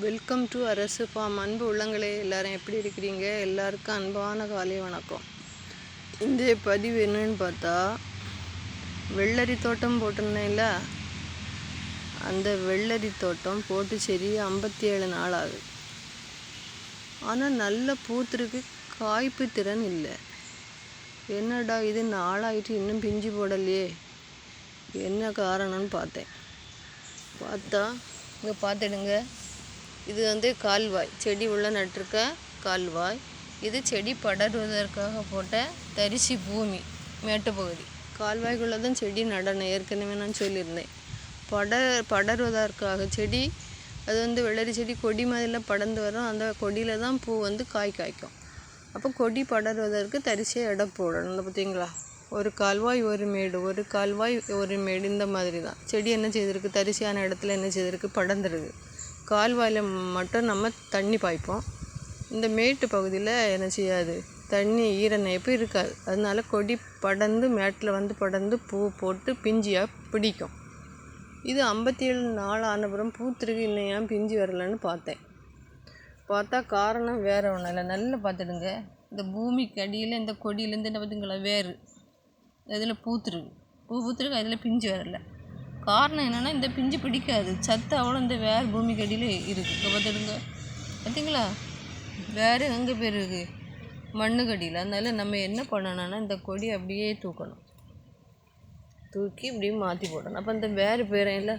Welcome to அரசு form. அன்பு உள்ளங்களே, எல்லாரும் எப்படி இருக்கிறீங்க? எல்லாருக்கும் அன்பான காலை வணக்கம். இந்த பதிவு என்னன்னு பார்த்தா, வெள்ளரி தோட்டம் போட்டிருந்தேன்ல, அந்த வெள்ளரி தோட்டம் போட்டு சரி 57 நாள் ஆகுது. ஆனால் நல்ல பூத்திருக்கு, காய்ப்பு திறன் இல்லை. என்னடா இது நாளாயிட்டு இன்னும் பிஞ்சு போடலையே, என்ன காரணம்னு பார்த்தா இங்கே பார்த்துடுங்க. இது கால்வாய், செடி உள்ள நட்டிருக்க கால்வாய். இது செடி படருவதற்காக போட்ட தரிசி பூமி, மேட்டுப்பகுதி. கால்வாய்க்குள்ளே தான் செடி நடணும், ஏற்கனவே நான் சொல்லியிருந்தேன். படருவதற்காக செடி அது வெள்ளரி செடி கொடி மாதிரிலாம் படர்ந்து வரும். அந்த கொடியில் தான் பூ காய்க்கும். அப்போ கொடி படருவதற்கு தரிசியாக இடம் போடணும். பார்த்தீங்களா, ஒரு கால்வாய் ஒரு மேடு, ஒரு கால்வாய் ஒரு மேடு, இந்த மாதிரி தான் செடி என்ன செய்திருக்கு, தரிசியான இடத்துல என்ன செய்திருக்கு, படர்ந்துருக்கு. கால்வாயில் மட்டும் நம்ம தண்ணி பாய்ப்போம். இந்த மேட்டு பகுதியில் என்ன செய்யாது, தண்ணி ஈரநயப்பு இருக்காது. அதனால கொடி படர்ந்து மேட்டில் படர்ந்து பூ போட்டு பிஞ்சியாக பிடிக்கும். இது 57 நாள் ஆனப்புறம் பூத்திருக்கு, இன்னும் ஏன் பிஞ்சு வரலன்னு பார்த்தா காரணம் வேறு ஒன்றும் இல்லை. நல்லா பார்த்துடுங்க. இந்த பூமிக்கு அடியில் இந்த கொடியிலேருந்து என்ன பார்த்திங்களா, வேறு இதில் பூத்துருக்கு, அதில் பிஞ்சு வரலை. காரணம் என்னென்னா, இந்த பிஞ்சு பிடிக்காது, சத்து அவ்வளோ இந்த வேறு பூமிக்கு அடியில் இருக்குது. இப்போ பார்த்துடுங்க, பார்த்தீங்களா, வேறு எங்கே பேர் இருக்குது, மண்ணுக்கடியில். அதனால நம்ம என்ன பண்ணணும்னா, இந்த கொடி அப்படியே தூக்கி இப்படியே மாற்றி போடணும். அப்போ இந்த வேறு பேரையில்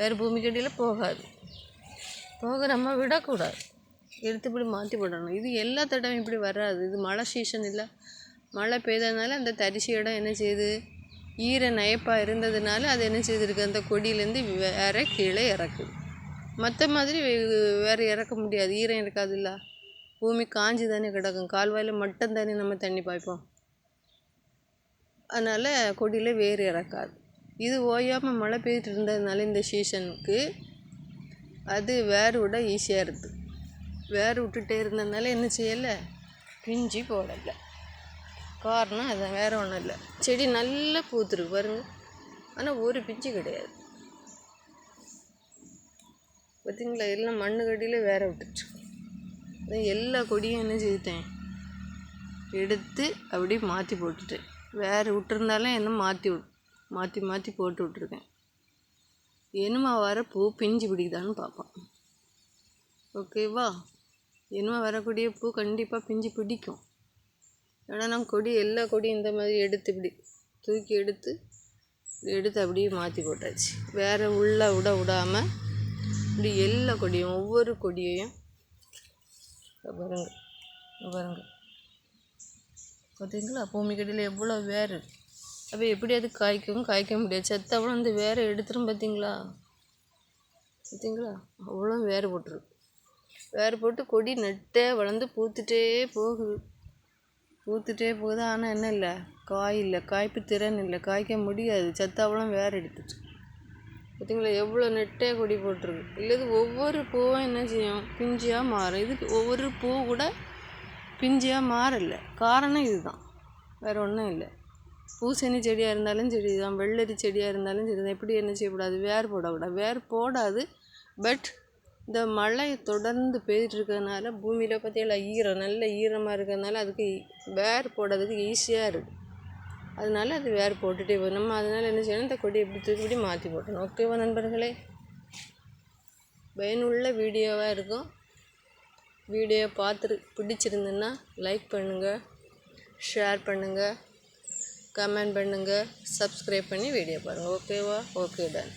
வேறு பூமிக்கடியில் போக நம்ம விடக்கூடாது, எடுத்து இப்படி மாற்றி போடணும். இது எல்லா தடவையும் இப்படி வராது. இது மழை சீசன் இல்லை, மழை பெய்ததுனால அந்த தரிசி இடம் என்ன செய்யுது, ஈர நயப்பாக இருந்ததுனால அது என்ன செய்திருக்கு, அந்த கொடியிலேருந்து வேற கீழே இறக்குது. மற்ற மாதிரி வேறு இறக்க முடியாது, ஈரம் இருக்காதுல்ல, பூமி காஞ்சி தானே கிடக்கும். கால்வாயில் மட்டும் தானே நம்ம தண்ணி பாய்ப்போம். அதனால் கொடியில் வேறு இறக்காது. இது ஓயாமல் மழை பெய்துட்டு இருந்ததுனால இந்த சீசனுக்கு அது வேறு விட ஈஸியாக இருக்குது. வேறு விட்டுட்டே இருந்ததுனால என்ன செய்யலை, பிஞ்சு போடலை. காரணம் அது வேறு ஒன்றும் இல்லை. செடி நல்லா பூத்துருக்கு பாருங்க, ஆனால் ஒரு பிஞ்சு கிடையாது. பார்த்தீங்களா, எல்லாம் மண்ணுக்கடியில் வேற விட்டுச்சு. எல்லா கொடியும் என்ன செய்தேன், எடுத்து அப்படியே மாற்றி போட்டுட்டேன். வேறு விட்டுருந்தாலும் என்ன மாற்றி போட்டு விட்ருக்கேன். என்னமா வர பூ பிஞ்சு பிடிக்குதான்னு பார்ப்போம். ஓகேவா, என்னமா வரக்கூடிய பூ கண்டிப்பாக பிஞ்சு பிடிக்கும். ஏன்னா நான் எல்லா கொடியும் இந்த மாதிரி எடுத்து இப்படி தூக்கி எடுத்து அப்படியே மாற்றி போட்டாச்சு. வேறு விடாமல் இப்படி எல்லா கொடியும், ஒவ்வொரு கொடியையும் பாருங்க பார்த்தீங்களா, பூமிக்கடியில் எவ்வளோ வேறு. அப்போ எப்படி அது காய்க்க முடியாது, சத்து அவ்வளோ இந்த வேரை எடுத்துரும். பார்த்தீங்களா, அவ்வளோ வேறு போட்டு கொடி நட்டே வளர்ந்து பூத்துட்டே போகுது. ஆனால் என்ன இல்லை, காய் இல்லை, காய்ப்பு திறன் இல்லை, காய்க்க முடியாது, சத்து அவ்வளோ வேறு எடுத்துட்டு. பார்த்தீங்களா, எவ்வளோ நெட்டே கொடி போட்டிருக்கு. இல்லை, ஒவ்வொரு பூவும் என்ன செய்யும், பிஞ்சியாக மாறும். இது ஒவ்வொரு பூ கூட பிஞ்சியாக மாறலை. காரணம் இதுதான், வேறு ஒன்றும் இல்லை. பூசணி செடியாக இருந்தாலும் சரி தான், வெள்ளரி செடியாக இருந்தாலும் சரி தான். எப்படி என்ன செய்யக்கூடாது, வேர் போடக்கூடாது. வேர் போடாது. பட் இந்த மழை தொடர்ந்து பெய்துட்டு இருக்கிறதுனால பூமியில் பார்த்தீங்களா, நல்ல ஈரமாக இருக்கிறதுனால அதுக்கு வேர் போடுறதுக்கு ஈஸியாக இருக்குது. அதனால அது வேர் போட்டுகிட்டே போகும். நம்ம அதனால் என்ன செய்யணும், இந்த கொடி எப்படி தூக்கி மாற்றி போட்டணும். ஓகேவா நண்பர்களே, பயனுள்ள வீடியோவாக இருக்கும். வீடியோ பார்த்துட்டு பிடிச்சிருந்துன்னா லைக் பண்ணுங்கள், ஷேர் பண்ணுங்கள், கமெண்ட் பண்ணுங்கள், சப்ஸ்கிரைப் பண்ணி வீடியோ பாருங்கள். ஓகேவா, ஓகே டன்.